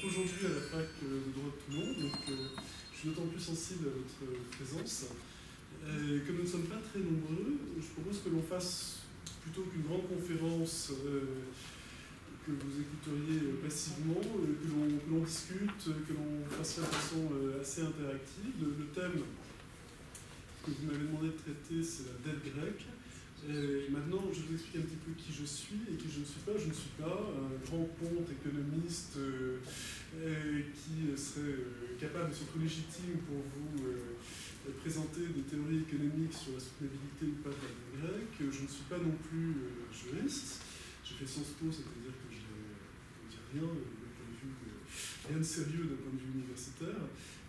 aujourd'hui à la fac de droit de Toulon, donc je suis d'autant plus sensible à votre présence. Comme nous ne sommes pas très nombreux, je propose que l'on fasse, plutôt qu'une grande conférence que vous écouteriez passivement, que l'on discute, que l'on fasse ça de façon assez interactive. Le thème que vous m'avez demandé de traiter, c'est la dette grecque. Maintenant, je vous explique un petit peu qui je suis et qui je ne suis pas. Je ne suis pas un grand ponte économiste qui serait capable et surtout légitime pour vous présenter des théories économiques sur la soutenabilité ou pas de la dette grecque. Je ne suis pas non plus juriste. J'ai fait Sciences Po, c'est-à-dire que je ne dis rien rien de sérieux d'un point de vue universitaire.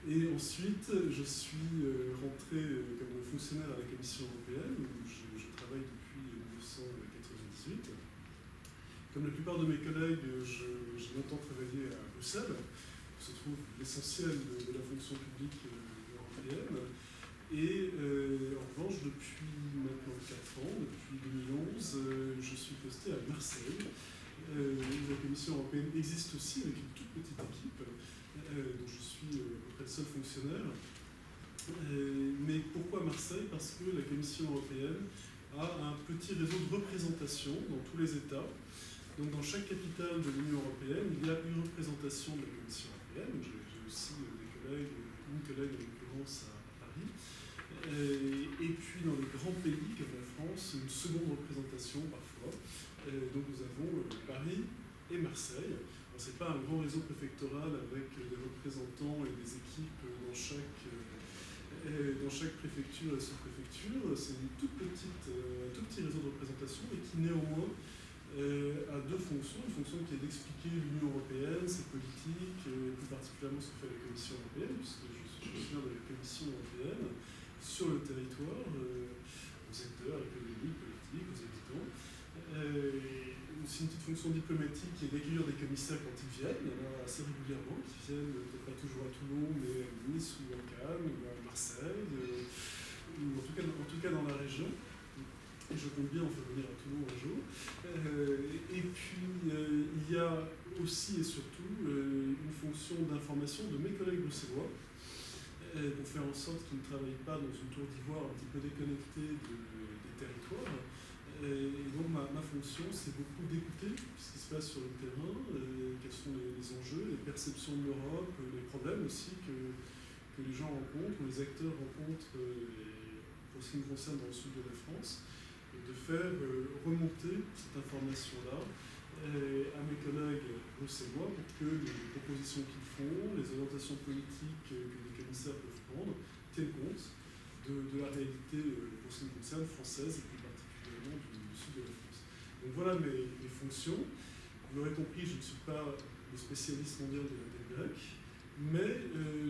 Et ensuite, je suis rentré comme fonctionnaire à la Commission européenne, où je travaille depuis 1998. Comme la plupart de mes collègues, j'ai longtemps travaillé à Bruxelles, où se trouve l'essentiel de la fonction publique européenne. Et en revanche, depuis maintenant 4 ans, depuis 2011, je suis posté à Marseille. La Commission européenne existe aussi avec une toute petite équipe, dont je suis à peu près le seul fonctionnaire. Mais pourquoi Marseille? Parce que la Commission européenne a un petit réseau de représentation dans tous les États. Donc dans chaque capitale de l'Union européenne, il y a une représentation de la Commission européenne. J'ai aussi des collègues, une collègue en l'occurrence à Paris. Et puis dans les grands pays comme la France, une seconde représentation parfois. Donc nous avons Paris et Marseille. Ce n'est pas un grand réseau préfectoral avec des représentants et des équipes dans chaque préfecture et sous-préfecture. C'est un tout petit réseau de représentation et qui néanmoins a deux fonctions. Une fonction qui est d'expliquer l'Union européenne, ses politiques, et plus particulièrement ce que fait la Commission européenne, puisque je suis fonctionnaire de la Commission européenne sur le territoire, aux acteurs économiques, politiques, aux habitants. C'est une petite fonction diplomatique qui est d'accueillir des commissaires quand ils viennent. Il y en a assez régulièrement qui viennent, peut-être pas toujours à Toulon, mais à Nice ou à Cannes ou à Marseille, ou en tout cas dans la région. Et je compte bien en faire venir à Toulon un jour. Et puis, il y a aussi et surtout une fonction d'information de mes collègues bruxellois, pour faire en sorte qu'ils ne travaillent pas dans une tour d'ivoire un petit peu déconnectée des territoires. Et donc ma fonction, c'est beaucoup d'écouter ce qui se passe sur le terrain, quels sont les enjeux, les perceptions de l'Europe, les problèmes aussi que les gens rencontrent, les acteurs rencontrent, pour ce qui me concerne dans le sud de la France, et de faire remonter cette information-là à mes collègues bruxellois pour que les propositions qu'ils font, les orientations politiques que les commissaires peuvent prendre, tiennent compte de la réalité, pour ce qui me concerne, française et plus particulièrement du sud de la France. Donc voilà mes fonctions. Vous l'aurez compris, je ne suis pas le spécialiste mondial de la dette grecque, mais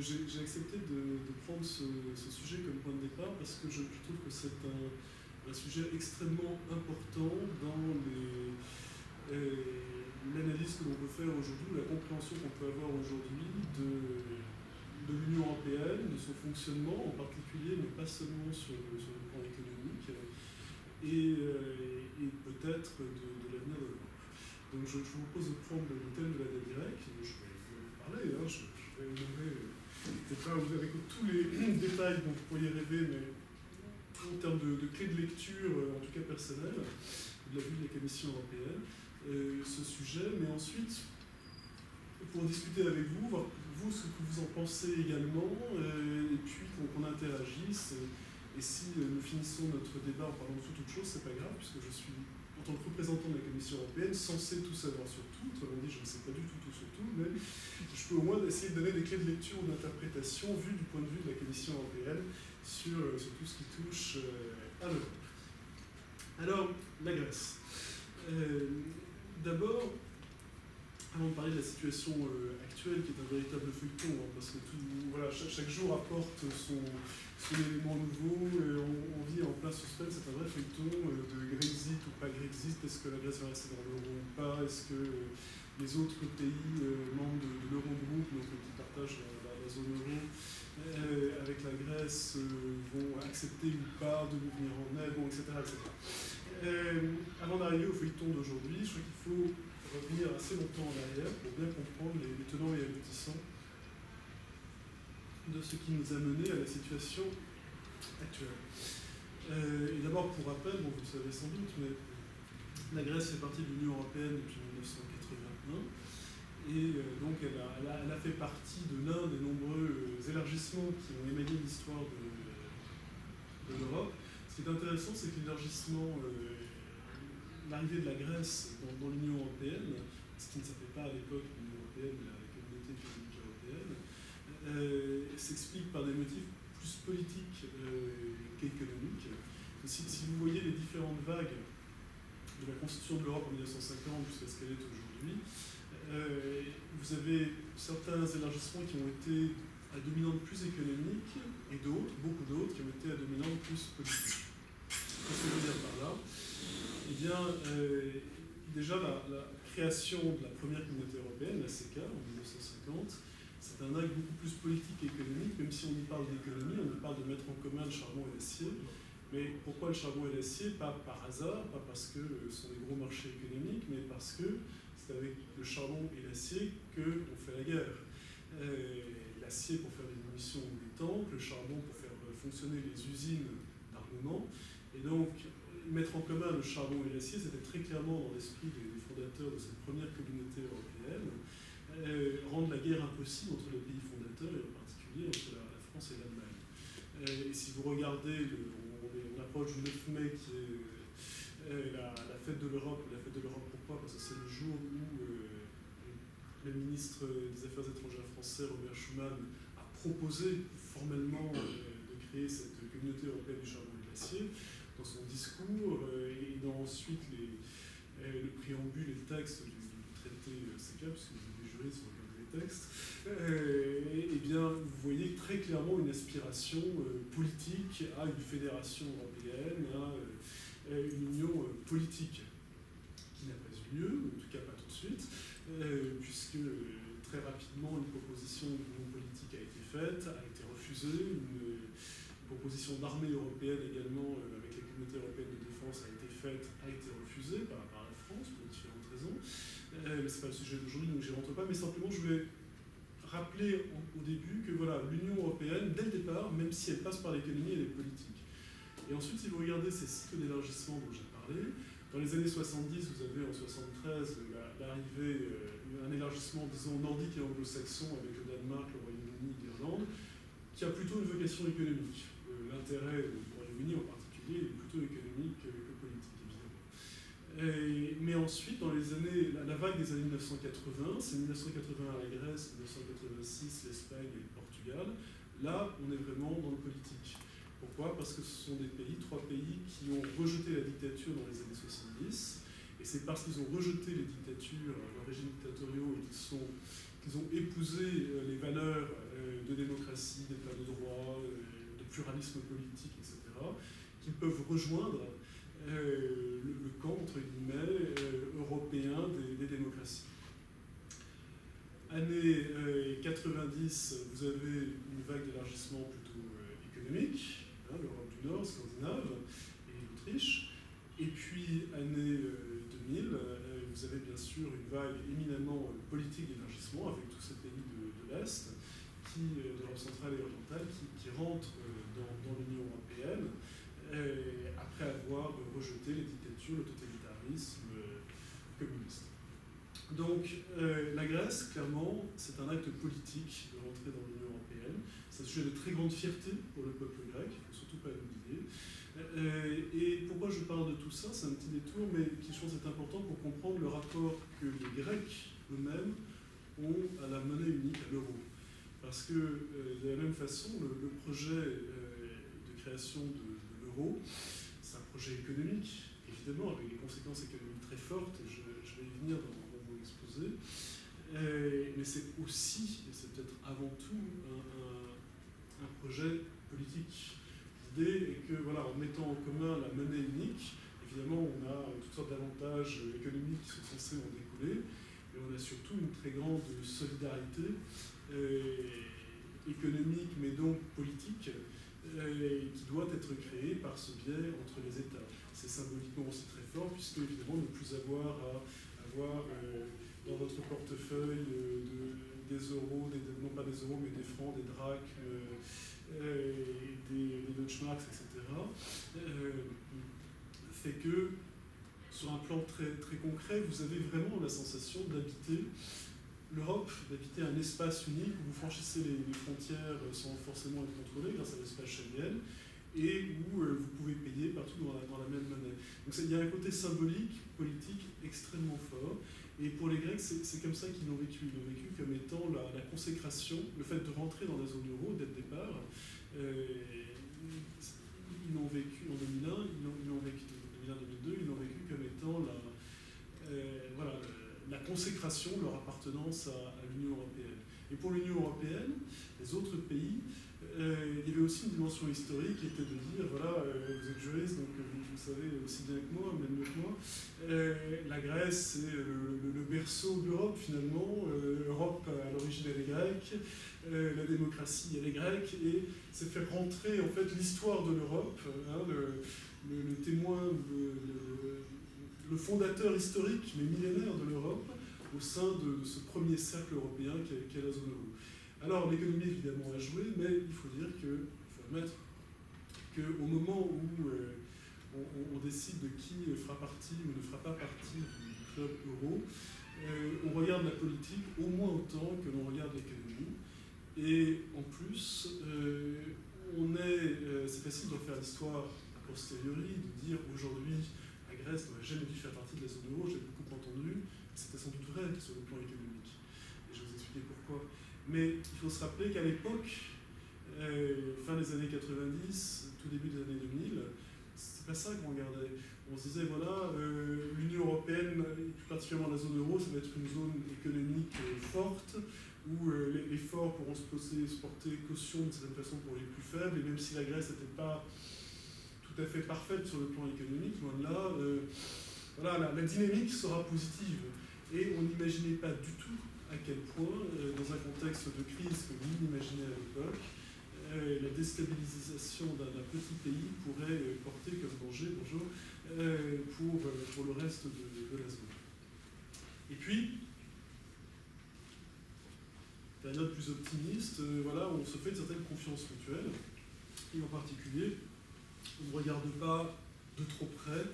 j'ai accepté de prendre ce sujet comme point de départ parce que je trouve que c'est un sujet extrêmement important dans l'analyse que l'on peut faire aujourd'hui, la compréhension qu'on peut avoir aujourd'hui de l'Union européenne, de son fonctionnement en particulier, mais pas seulement sur le plan économique, et peut-être de l'avenir de l'Europe. Donc je vous propose de prendre le thème de la dette grecque. Je vais vous parler, je vais énumérer, peut-être pas vous avez tous les détails dont vous pourriez rêver, mais en termes de clés de lecture, en tout cas personnelle, de la vue de la Commission européenne, ce sujet, mais ensuite, pour discuter avec vous, voir vous ce que vous en pensez également, et puis qu'on interagisse. Et si nous finissons notre débat en parlant de toute chose, c'est pas grave, puisque je suis, en tant que représentant de la Commission européenne, censé tout savoir sur tout. Autrement dit, je ne sais pas du tout sur tout, mais je peux au moins essayer de donner des clés de lecture ou d'interprétation vues du point de vue de la Commission européenne sur tout ce qui touche à l'Europe. Alors, la Grèce. D'abord, avant de parler de la situation actuelle, qui est un véritable feuilleton, parce que chaque jour apporte son élément nouveau, on vit en plein suspense, c'est un vrai feuilleton de Grexit ou pas Grexit, est-ce que la Grèce va rester dans l'euro ou pas, est-ce que les autres pays membres de l'Eurogroupe, donc qui partagent la zone euro, avec la Grèce, vont accepter ou pas de nous venir en aide, etc. Avant d'arriver au feuilleton d'aujourd'hui, je crois qu'il faut revenir assez longtemps en arrière pour bien comprendre les tenants et aboutissants de ce qui nous a mené à la situation actuelle. Et d'abord, pour rappel, bon, vous le savez sans doute, mais la Grèce fait partie de l'Union européenne depuis 1981. Et donc elle a fait partie de l'un des nombreux élargissements qui ont émaillé l'histoire de l'Europe. Ce qui est intéressant, c'est que l'élargissement, l'arrivée de la Grèce dans l'Union européenne, ce qui ne s'appelait pas à l'époque l'Union européenne, mais la Communauté économique européenne, s'explique par des motifs plus politiques qu'économiques. Si vous voyez les différentes vagues de la constitution de l'Europe en 1950 jusqu'à ce qu'elle est aujourd'hui, vous avez certains élargissements qui ont été à dominante plus économique et d'autres, beaucoup d'autres, qui ont été à dominante plus politique. Qu'est-ce que je veux dire par là? Eh bien, déjà, la création de la première communauté européenne, la CECA, en 1950, c'est un acte beaucoup plus politique qu'économique, même si on y parle d'économie, on y parle de mettre en commun le charbon et l'acier. Mais pourquoi le charbon et l'acier? Pas par hasard, pas parce que ce sont des gros marchés économiques, mais parce que c'est avec le charbon et l'acier qu'on fait la guerre. L'acier pour faire des munitions ou des tanks, le charbon pour faire fonctionner les usines d'armement. Et donc, mettre en commun le charbon et l'acier, c'était très clairement dans l'esprit des fondateurs de cette première communauté européenne, rendre la guerre impossible entre les pays fondateurs, et en particulier entre la France et l'Allemagne. Et si vous regardez, on approche du 9 mai qui est la fête de l'Europe. La fête de l'Europe, pourquoi? Parce que c'est le jour où le ministre des Affaires étrangères français, Robert Schuman, a proposé formellement de créer cette communauté européenne du charbon et de l'acier. Dans son discours, et dans ensuite le préambule et le texte du traité CECA, puisque les juristes ont regardé les textes, eh bien, vous voyez très clairement une aspiration politique à une fédération européenne, à une union politique qui n'a pas eu lieu, en tout cas pas tout de suite, puisque très rapidement une proposition d'union politique a été faite, a été refusée, une proposition d'armée européenne également avec la communauté européenne de défense a été faite, a été refusée par la France pour différentes raisons. Mais ce n'est pas le sujet d'aujourd'hui, donc je n'y rentre pas, mais simplement je voulais rappeler au début que voilà, l'Union européenne, dès le départ, même si elle passe par l'économie, elle est politique. Et ensuite, si vous regardez ces cycles d'élargissement dont j'ai parlé, dans les années 70, vous avez en 73 l'arrivée, un élargissement, disons, nordique et anglo-saxon avec le Danemark, le Royaume-Uni, l'Irlande, qui a plutôt une vocation économique. L'intérêt du Royaume-Uni en particulier est plutôt économique que politique, évidemment. Mais ensuite, dans les années, la vague des années 1980, c'est 1980 la Grèce, 1986 l'Espagne et le Portugal. Là, on est vraiment dans le politique. Pourquoi? Parce que ce sont des pays, 3 pays, qui ont rejeté la dictature dans les années 70. Et c'est parce qu'ils ont rejeté les dictatures, les régimes dictatoriaux, et qu'ils ont épousé les valeurs de démocratie, d'état de droit, de pluralisme politique, etc., qu'ils peuvent rejoindre le camp, entre guillemets, européen des démocraties. Années 90, vous avez une vague d'élargissement plutôt économique, l'Europe du Nord, scandinave, et l'Autriche. Et puis, année 2000, vous avez bien sûr une vague éminemment politique d'élargissement avec tous ces pays de l'Est, de l'Europe centrale et orientale, qui rentrent dans l'Union européenne après avoir rejeté les dictatures, le totalitarisme communiste. Donc, la Grèce, clairement, c'est un acte politique de rentrer dans l'Union européenne. C'est un sujet de très grande fierté pour le peuple grec, il ne faut surtout pas l'oublier. Et pourquoi je parle de tout ça? C'est un petit détour, mais qui je pense est important pour comprendre le rapport que les Grecs eux-mêmes ont à la monnaie unique, à l'euro. Parce que, de la même façon, le projet de création de l'euro, c'est un projet économique, évidemment, avec des conséquences économiques très fortes, et je vais y venir dans mon exposé. Mais c'est aussi, et c'est peut-être avant tout, un projet politique. L'idée est que, voilà, en mettant en commun la monnaie unique, évidemment, on a toutes sortes d'avantages économiques qui sont censés en découler, mais on a surtout une très grande solidarité économique, mais donc politique, qui doit être créée par ce biais entre les États. C'est symboliquement aussi très fort, puisque, évidemment, ne plus avoir à avoir dans votre portefeuille des euros, non pas des euros, mais des francs, des drachmes, des Deutschmarks, etc., fait que, sur un plan très, très concret, vous avez vraiment la sensation d'habiter l'Europe, d'habiter un espace unique où vous franchissez les frontières sans forcément être contrôlé grâce à l'espace Schengen, et où vous pouvez payer partout dans la même monnaie. Donc il y a un côté symbolique, politique extrêmement fort. Et pour les Grecs, c'est comme ça qu'ils l'ont vécu. Ils l'ont vécu comme étant la consécration, le fait de rentrer dans la zone euro dès le départ. Ils l'ont vécu en 2001, ils l'ont vécu en 2001-2002, ils l'ont vécu comme étant voilà, la consécration, leur appartenance à l'Union européenne. Et pour l'Union européenne, les autres pays, il y avait aussi une dimension historique qui était de dire, voilà, vous êtes juriste, donc vous savez aussi bien que moi, même mieux que moi, la Grèce, c'est le berceau de l'Europe finalement, l'Europe à l'origine elle est grecque, la démocratie elle est grecque, et c'est faire rentrer en fait l'histoire de l'Europe, hein, le témoin, le fondateur historique, mais millénaire de l'Europe, au sein de ce premier cercle européen qu'est la zone euro. Alors l'économie évidemment a joué, mais il faut dire il faut admettre qu'au moment où on décide de qui fera partie ou ne fera pas partie du club euro, on regarde la politique au moins autant que l'on regarde l'économie. Et en plus, c'est facile d'en faire l'histoire a posteriori, de dire aujourd'hui la Grèce n'aurait jamais dû faire partie de la zone euro, j'ai beaucoup entendu, c'était sans doute vrai sur le plan économique. Et je vais vous expliquer pourquoi. Mais il faut se rappeler qu'à l'époque, fin des années 90, tout début des années 2000, c'est pas ça qu'on regardait. On se disait, voilà, l'Union européenne, et plus particulièrement la zone euro, ça va être une zone économique forte, où les forts pourront se porter caution d'une certaine façon pour les plus faibles, et même si la Grèce n'était pas tout à fait parfaite sur le plan économique, loin de là, voilà, la dynamique sera positive. Et on n'imaginait pas du tout à quel point, dans un contexte de crise que l'on imaginait à l'époque, la déstabilisation d'un petit pays pourrait porter comme danger pour le reste de la zone. Et puis, période plus optimiste, voilà, on se fait une certaine confiance mutuelle, et en particulier, on ne regarde pas de trop près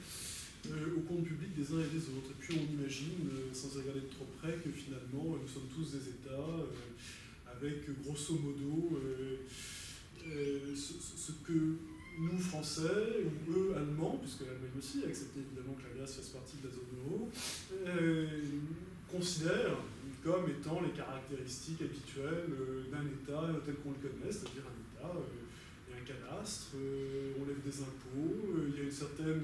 au compte public des uns et des autres. Et puis on imagine, sans regarder de trop près, que finalement nous sommes tous des États avec grosso modo ce que nous Français, ou eux Allemands, puisque l'Allemagne aussi a accepté évidemment que la Grèce fasse partie de la zone euro, considèrent comme étant les caractéristiques habituelles d'un État tel qu'on le connaît, c'est-à-dire un État, il y a un cadastre, on lève des impôts, il y a une certaine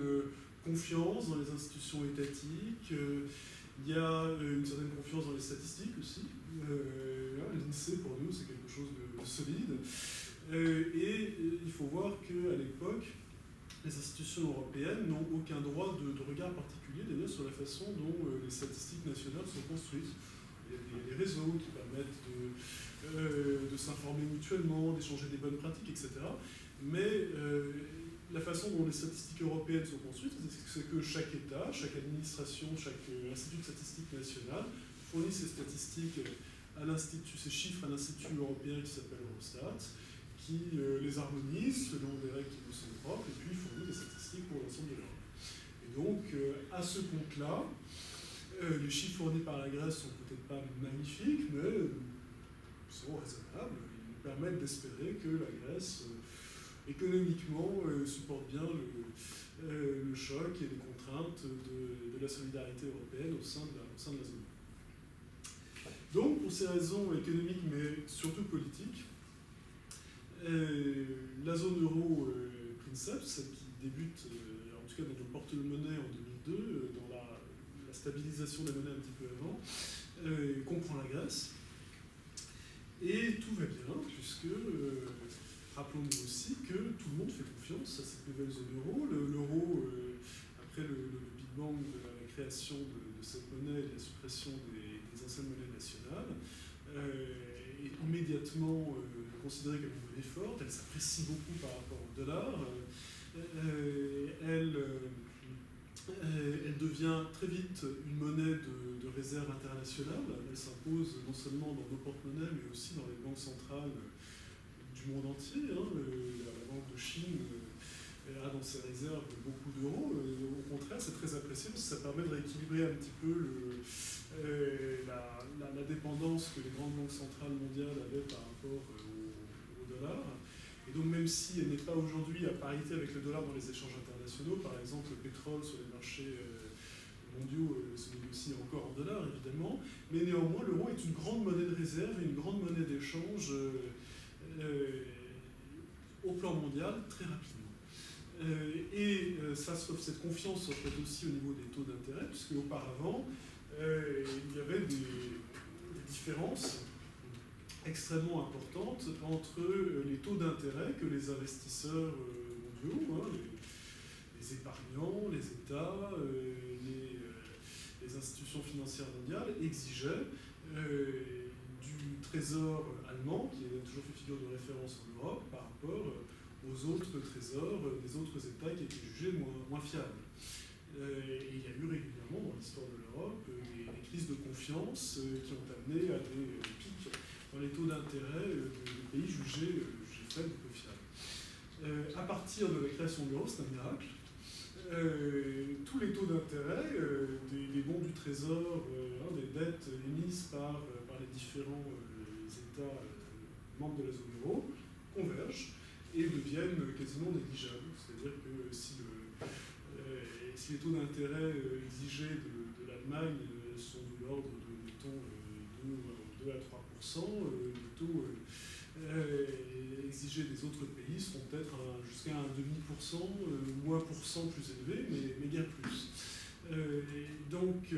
confiance dans les institutions étatiques, il y a une certaine confiance dans les statistiques aussi. L'INSEE, pour nous, c'est quelque chose de solide. Et il faut voir qu'à l'époque, les institutions européennes n'ont aucun droit de regard particulier, d'ailleurs, sur la façon dont les statistiques nationales sont construites. Il y a des réseaux qui permettent de s'informer mutuellement, d'échanger des bonnes pratiques, etc. Mais la façon dont les statistiques européennes sont construites, c'est que chaque État, chaque administration, chaque institut de statistique national fournit ses statistiques à l'institut, ces chiffres à l'institut européen qui s'appelle Eurostat, qui les harmonise selon des règles qui nous sont propres, et puis fournit des statistiques pour l'ensemble de l'Europe. Et donc, à ce compte-là, les chiffres fournis par la Grèce sont peut-être pas magnifiques, mais sont raisonnables. Ils nous permettent d'espérer que la Grèce économiquement supporte bien le choc et les contraintes de la solidarité européenne au sein de la zone. Donc, pour ces raisons économiques, mais surtout politiques, la zone euro Princeps, celle qui débute, en tout cas dans le porte-monnaie en 2002, dans la stabilisation des monnaies un petit peu avant, comprend la Grèce. Et tout va bien, puisque rappelons-nous aussi que tout le monde fait confiance à cette nouvelle zone euro. L'euro, après le Big Bang de la création de cette monnaie et de la suppression des anciennes monnaies nationales, est immédiatement considérée comme une monnaie forte. Elle s'apprécie beaucoup par rapport au dollar. Elle Elle devient très vite une monnaie de réserve internationale. Elle s'impose non seulement dans nos porte-monnaies, mais aussi dans les banques centrales du monde entier. La Banque de Chine a dans ses réserves beaucoup d'euros. Au contraire, c'est très apprécié parce que ça permet de rééquilibrer un petit peu la dépendance que les grandes banques centrales mondiales avaient par rapport au dollar. Et donc même si elle n'est pas aujourd'hui à parité avec le dollar dans les échanges internationaux, par exemple le pétrole sur les marchés mondiaux se négocie encore en dollars évidemment, mais néanmoins l'euro est une grande monnaie de réserve et une grande monnaie d'échange au plan mondial très rapidement. Cette confiance se reflète aussi au niveau des taux d'intérêt, puisque auparavant il y avait des différences extrêmement importante entre les taux d'intérêt que les investisseurs mondiaux, les épargnants, les États, les institutions financières mondiales exigeaient du trésor allemand, qui a toujours fait figure de référence en Europe, par rapport aux autres trésors des autres États qui étaient jugés moins fiables. Et il y a eu régulièrement dans l'histoire de l'Europe des crises de confiance qui ont amené à des pics dans les taux d'intérêt de pays jugés faibles ou peu fiables. À partir de la création de l'euro, c'est un miracle. Tous les taux d'intérêt des bons du trésor, des dettes émises par les différents États membres de la zone euro convergent et deviennent quasiment négligeables. C'est-à-dire que si les taux d'intérêt exigés de l'Allemagne sont de l'ordre de, mettons, 2 à 3%, les taux exigés des autres pays seront peut-être jusqu'à 1,5%, ou 1% plus élevé, mais bien plus. Donc,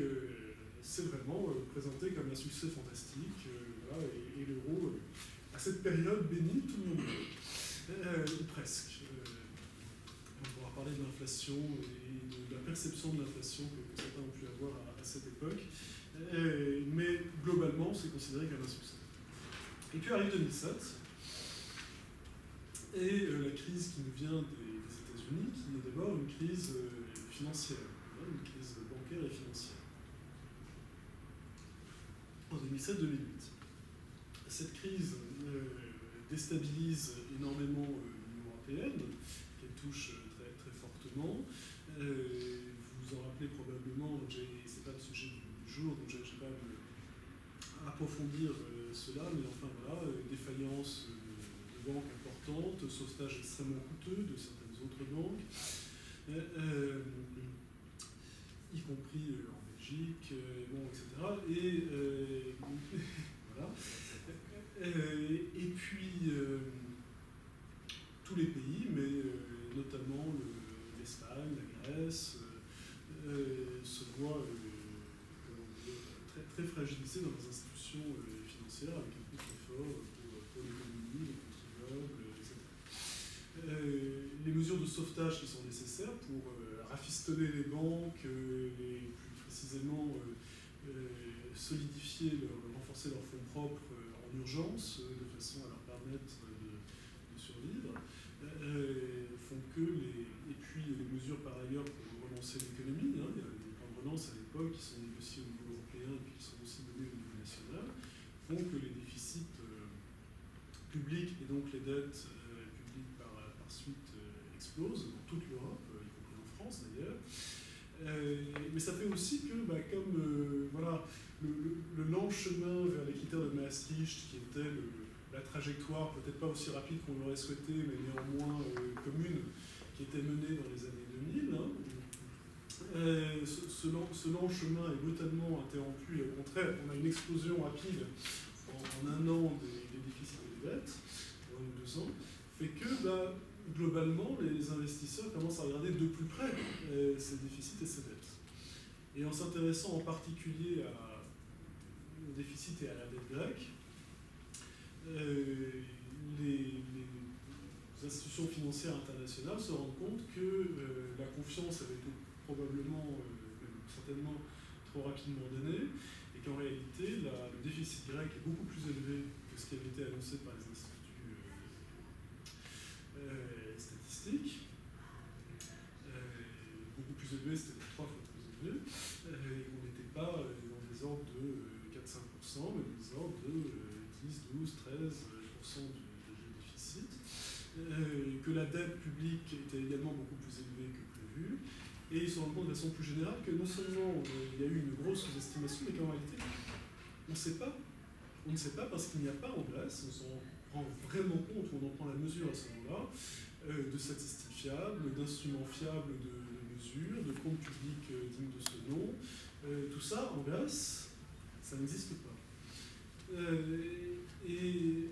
c'est vraiment présenté comme un succès fantastique, voilà, et l'euro, à cette période, bénit tout le monde, ou presque. On pourra parler de l'inflation et de la perception de l'inflation que certains ont pu avoir à cette époque. Mais globalement, c'est considéré comme un succès. Et puis arrive 2007, et la crise qui nous vient des États-Unis, qui est d'abord une crise financière, une crise bancaire et financière. En 2007-2008. Cette crise déstabilise énormément l'Union européenne, qu'elle touche très, très fortement. Vous vous en rappelez probablement, ce n'est pas le sujet du jour, donc je ne vais pas approfondir cela, mais enfin voilà, défaillance de banques importantes, sauvetage extrêmement coûteux de certaines autres banques, y compris en Belgique, bon, etc. Et voilà. Et puis tous les pays, mais notamment l'Espagne, la Grèce, se voient très, très fragilisés dans les institutions financières, avec un coût très fort pour l'économie, les contribuables, etc. Les mesures de sauvetage qui sont nécessaires pour rafistoler les banques, et plus précisément renforcer leurs fonds propres en urgence, de façon à leur permettre de survivre, font que et puis les mesures par ailleurs pour relancer l'économie, il y a des plans de relance à l'époque qui sont négociés au niveau européen et puis qui sont aussi donnés au niveau national, font que les déficits publics et donc les dettes publiques par suite explosent dans toute l'Europe, y compris en France d'ailleurs. Mais ça fait aussi que, comme voilà, le lent chemin vers les critères de Maastricht, qui était la trajectoire, peut-être pas aussi rapide qu'on l'aurait souhaité, mais néanmoins commune, qui était menée dans les années 2000, ce lent chemin est brutalement interrompu, et au contraire, on a une explosion rapide en un an des déficits et des dettes, en 1 ou 2 ans, fait que globalement, les investisseurs commencent à regarder de plus près ces déficits et ces dettes. Et en s'intéressant en particulier au déficit et à la dette grecque, les institutions financières internationales se rendent compte que la confiance avait été probablement, certainement, trop rapidement donnée, et qu'en réalité, le déficit grec est beaucoup plus élevé que ce qui avait été annoncé par les instituts statistiques. Beaucoup plus élevé, c'était 3% mais des ordres de 10, 12, 13% du déficit, que la dette publique était également beaucoup plus élevée que prévu, et ils se rendent compte de façon plus générale que non seulement il y a eu une grosse sous-estimation, mais qu'en réalité, on ne sait pas. On ne sait pas parce qu'il n'y a pas en Grèce, on s'en rend vraiment compte, ou on en prend la mesure à ce moment-là, de statistiques fiables, d'instruments fiables de mesure, de comptes publics dignes de ce nom. Tout ça, en Grèce, ça n'existe pas. Et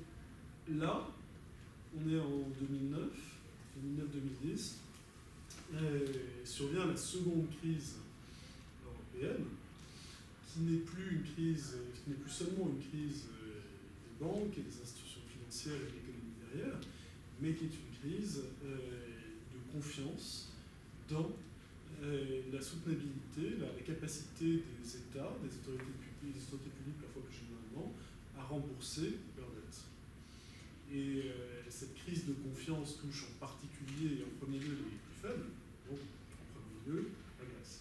là, on est en 2009-2010, survient la seconde crise européenne, qui n'est plus seulement une crise des banques et des institutions financières et de l'économie derrière, mais qui est une crise de confiance dans la soutenabilité, la capacité des États, des autorités publiques parfois plus généralement, à rembourser leurs dettes. Et cette crise de confiance touche en particulier et en premier lieu les plus faibles, donc en premier lieu la Grèce.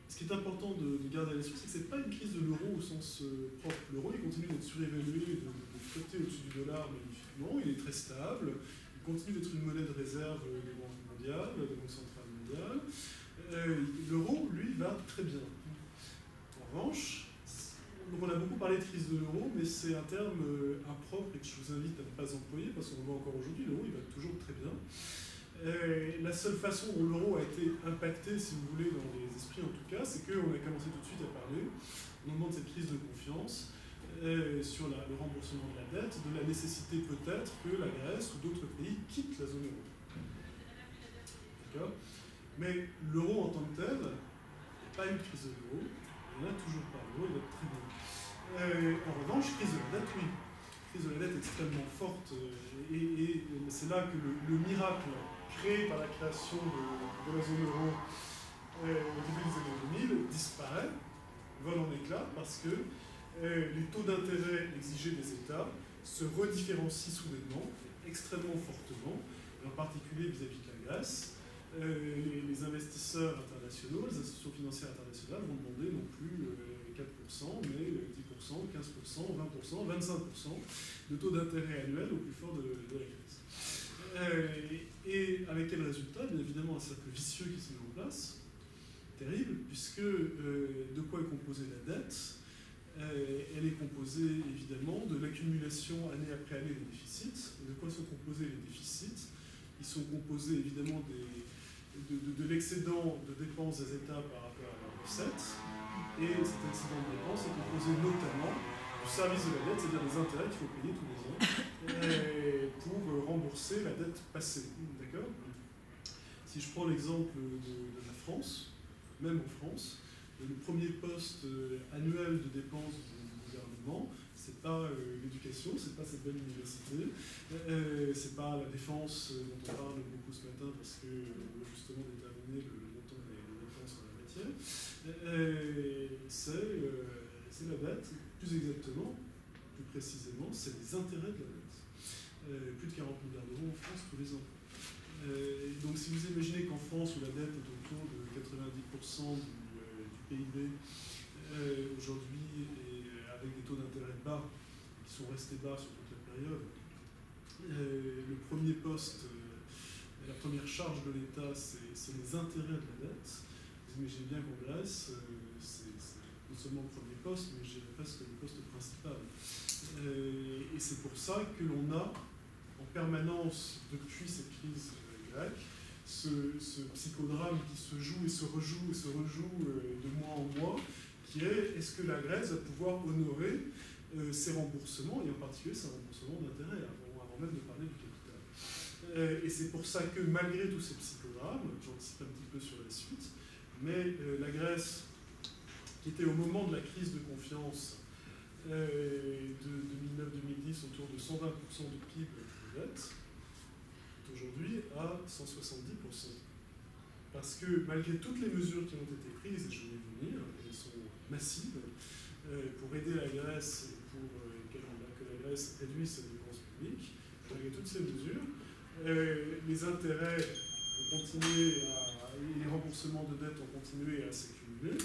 Ce qui est important de garder à l'esprit, c'est que ce n'est pas une crise de l'euro au sens propre. L'euro, il continue d'être surévalué, de flotter au-dessus du dollar magnifiquement, il est très stable, il continue d'être une monnaie de réserve des banques mondiales, des banques centrales mondiales. L'euro, lui, va très bien. En revanche, donc on a beaucoup parlé de crise de l'euro, mais c'est un terme impropre et que je vous invite à ne pas employer, parce qu'on le voit encore aujourd'hui, l'euro, il va toujours très bien. La seule façon dont l'euro a été impacté, si vous voulez, dans les esprits en tout cas, c'est qu'on a commencé tout de suite à parler, au moment de cette crise de confiance, sur le remboursement de la dette, de la nécessité peut-être que la Grèce ou d'autres pays quittent la zone euro. D'accord ? Mais l'euro en tant que tel, il n'y a pas eu de crise de l'euro, il n'y en a toujours pas. L'euro, il va très bien. En revanche, crise de la dette, oui. Crise de la dette extrêmement forte, et c'est là que le miracle créé par la création de la zone euro au début des années 2000 disparaît, vole en éclats, parce que les taux d'intérêt exigés des États se redifférencient soudainement, extrêmement fortement, et en particulier vis-à-vis de la Grèce. Les investisseurs internationaux, les institutions financières internationales vont demander non plus 4%, mais 10%, 15%, 20%, 25% de taux d'intérêt annuel au plus fort de la Grèce. Et avec quel résultat ? Bien évidemment, un cercle vicieux qui se met en place, terrible, puisque de quoi est composée la dette ? Elle est composée évidemment de l'accumulation année après année des déficits. Et de quoi sont composés les déficits ? Ils sont composés évidemment de l'excédent de dépenses des États par rapport à leurs recettes. Et cet excédent de dépenses est composé notamment du service de la dette, c'est-à-dire des intérêts qu'il faut payer tous les ans pour rembourser la dette passée. D'accord ? Si je prends l'exemple de la France, même en France, le premier poste annuel de dépenses du gouvernement, c'est pas l'éducation, c'est pas cette belle université, c'est pas la défense dont on parle beaucoup ce matin parce que on veut justement déterminer le montant des dépenses en la matière. C'est la dette, plus exactement, plus précisément, c'est les intérêts de la dette. Plus de 40 milliards d'euros en France tous les ans. Donc si vous imaginez qu'en France, où la dette est autour de 90% du PIB, aujourd'hui, et avec des taux d'intérêt bas, qui sont restés bas sur toute la période, le premier poste, la première charge de l'État, c'est les intérêts de la dette. Vous imaginez bien qu'en Grèce, c'est non seulement le premier poste, mais je dirais presque le poste principal. Et c'est pour ça que l'on a en permanence, depuis cette crise grecque, ce psychodrame qui se joue et se rejoue et se rejoue de mois en mois, qui est est-ce que la Grèce va pouvoir honorer ses remboursements, et en particulier ses remboursements d'intérêts, avant même de parler du capital. Et c'est pour ça que malgré tous ces psychodrames, j'anticipe un petit peu sur la suite, mais la Grèce, qui était au moment de la crise de confiance de 2009-2010 autour de 120% du PIB de dette, aujourd'hui à 170%. Parce que malgré toutes les mesures qui ont été prises, et je vais y venir, elles sont massives, pour aider la Grèce et pour que la Grèce réduise ses dépenses publiques, malgré toutes ces mesures, les intérêts ont continué les remboursements de dettes ont continué à s'accumuler.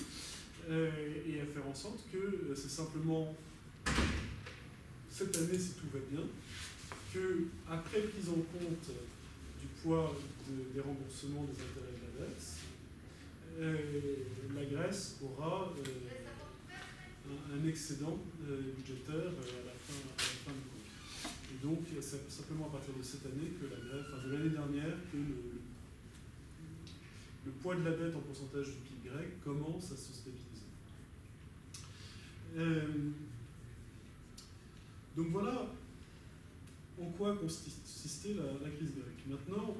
et à faire en sorte que c'est simplement cette année, si tout va bien, qu'après prise en compte du poids des remboursements des intérêts de la dette, la Grèce aura un excédent budgétaire à la fin du compte. Et donc, c'est simplement à partir de cette année que la Grèce, enfin de l'année dernière, que le poids de la dette en pourcentage du PIB grec commence à se stabiliser. Donc voilà en quoi consistait la crise grecque. Maintenant,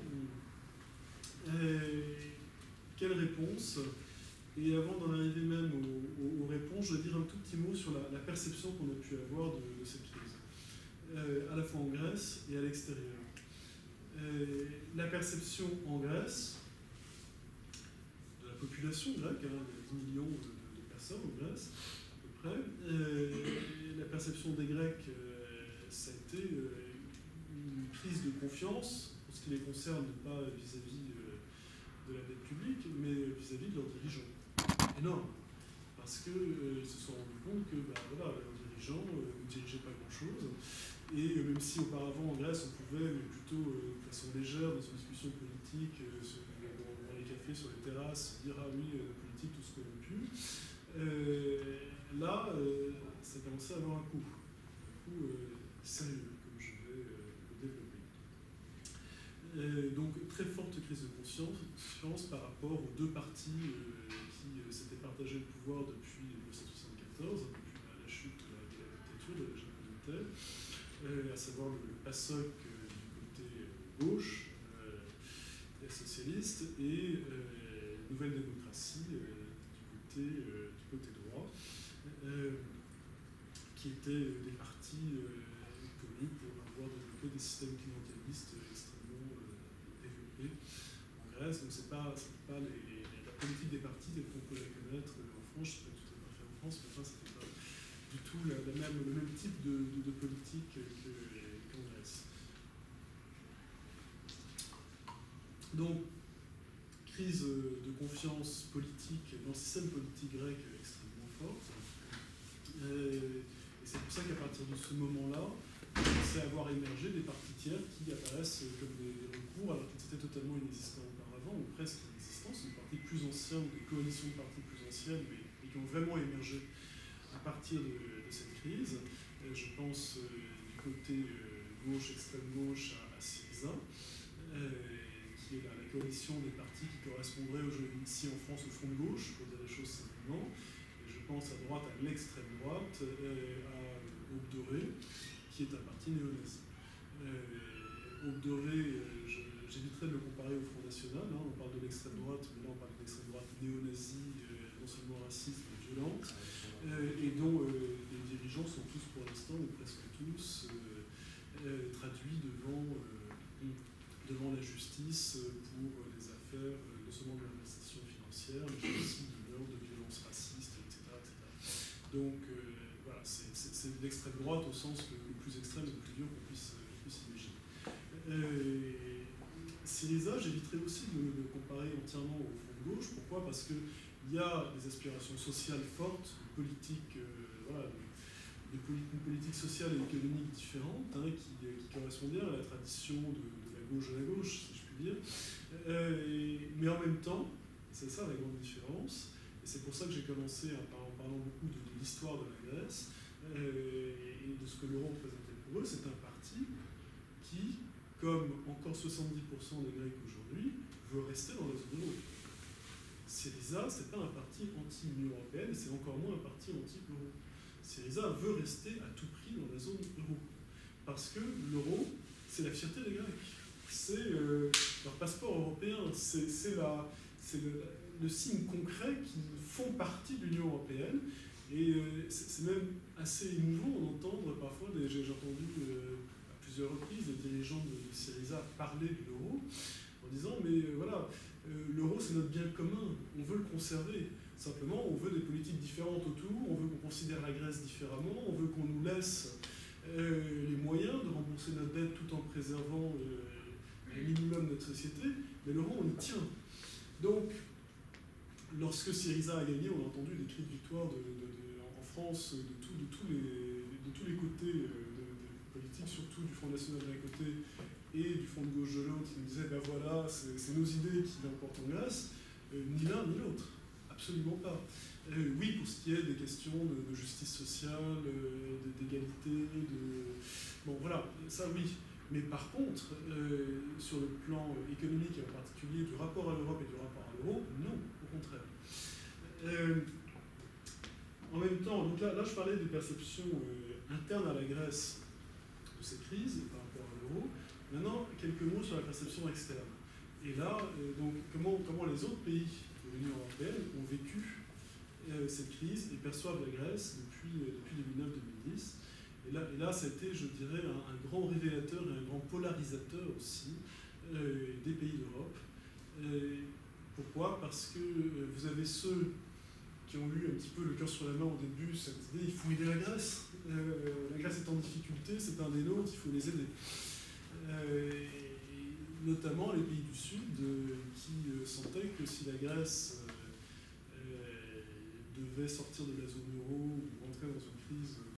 quelle réponse? Et avant d'en arriver même aux réponses, je vais dire un tout petit mot sur la perception qu'on a pu avoir de cette crise, à la fois en Grèce et à l'extérieur. La perception en Grèce, de la population grecque, hein, 10 millions de personnes en Grèce, à peu près, la perception des Grecs, ça a été une crise de confiance, pour ce qui les concerne, pas vis-à-vis de la dette publique, mais vis-à-vis de leurs dirigeants. Énorme, parce qu'ils se sont rendus compte que voilà, leurs dirigeants ne dirigeaient pas grand-chose, et même si auparavant en Grèce on pouvait, mais plutôt de façon légère, dans une discussion politique, dans les cafés, sur les terrasses, dire ah oui, la politique, tout ce qu'on a pu, là, ça commençait à avoir un coup sérieux, comme je vais le développer. Donc, très forte crise de conscience par rapport aux deux partis qui s'étaient partagé le pouvoir depuis 1974, depuis la chute de la dictature de la régime communautaire, à savoir le PASOK du côté gauche, les socialistes, et Nouvelle Démocratie du côté droit, qui étaient des partis connus pour avoir développé des systèmes clientélistes extrêmement développés en Grèce. Donc c'est pas la politique des partis telle qu'on peut la connaître en France, je ne sais pas tout à fait fait en France, mais enfin c'était pas du tout le même type de politique qu'en Grèce. Donc, crise de confiance politique dans le système politique grec extrêmement forte. Et c'est pour ça qu'à partir de ce moment-là, on commençait à voir émerger des partis tiers qui apparaissent comme des recours, alors qu'ils étaient totalement inexistants auparavant, ou presque inexistants. C'est des partis plus anciens, ou des coalitions de partis plus anciennes, mais qui ont vraiment émergé à partir de cette crise. Je pense du côté gauche, extrême gauche, à Syriza, qui est la coalition des partis qui correspondrait ici en France au front de gauche, pour dire les choses simplement. Et je pense à droite, à l'extrême droite, à Aube Dorée, qui est un parti néo-nazi. Aube Dorée, j'éviterai de le comparer au Front National, hein, on parle de l'extrême droite, mais là on parle de l'extrême droite néo-nazie, non seulement raciste, mais violente, et dont les dirigeants sont tous pour l'instant, ou presque tous, traduits devant la justice pour des affaires, non seulement de l'investigation financière, mais aussi de meurtres, de violences racistes, etc. Donc voilà, c'est de l'extrême droite au sens le plus extrême et le plus dur qu'on puisse imaginer. Syriza, j'éviterai aussi de le comparer entièrement au front de gauche. Pourquoi? Parce qu'il y a des aspirations sociales fortes, politiques, voilà, une politique sociale et économique différente, hein, qui correspond bien à la tradition de la gauche, si je puis dire. Mais en même temps, c'est ça la grande différence, et c'est pour ça que j'ai commencé en parlant beaucoup de l'histoire de la Grèce et de ce que l'euro représentait pour eux. C'est un parti qui, comme encore 70% des Grecs aujourd'hui, veut rester dans la zone euro. Syriza, ce n'est pas un parti anti-Union européenne, c'est encore moins un parti anti-euro. Syriza veut rester à tout prix dans la zone euro. Parce que l'euro, c'est la fierté des Grecs. C'est leur passeport européen. C'est le signe concret qu'ils font partie de l'Union européenne. Et c'est même assez émouvant d'entendre parfois, j'ai entendu à plusieurs reprises des dirigeants de Syriza parler de l'euro en disant mais voilà, l'euro c'est notre bien commun, on veut le conserver. Simplement, on veut des politiques différentes autour, on veut qu'on considère la Grèce différemment, on veut qu'on nous laisse les moyens de rembourser notre dette tout en préservant le minimum de notre société, mais l'euro, on y tient. Donc, lorsque Syriza a gagné, on a entendu des cris de victoire en France de tous les côtés politiques, surtout du Front National d'un côté et du Front de gauche de l'autre, qui nous disaient ben voilà, c'est nos idées qui l'emportent en glace. Ni l'un ni l'autre, absolument pas. Oui, pour ce qui est des questions de justice sociale, d'égalité, bon voilà, ça oui. Mais par contre, sur le plan économique et en particulier du rapport à l'Europe et du rapport à l'euro, non, au contraire. En même temps, donc là je parlais des perceptions internes à la Grèce de cette crise par rapport à l'euro. Maintenant, quelques mots sur la perception externe. Et là, donc, comment les autres pays de l'Union européenne ont vécu cette crise et perçoivent la Grèce depuis 2009-2010. Et là, ça a été, je dirais, un grand révélateur et un grand polarisateur aussi des pays d'Europe. Pourquoi? Parce que vous avez ceux qui ont eu un petit peu le cœur sur la main au début, cette idée, il faut aider la Grèce. La Grèce est en difficulté, c'est un des nôtres, il faut les aider. Notamment les pays du Sud qui sentaient que si la Grèce devait sortir de la zone euro ou rentrer dans une crise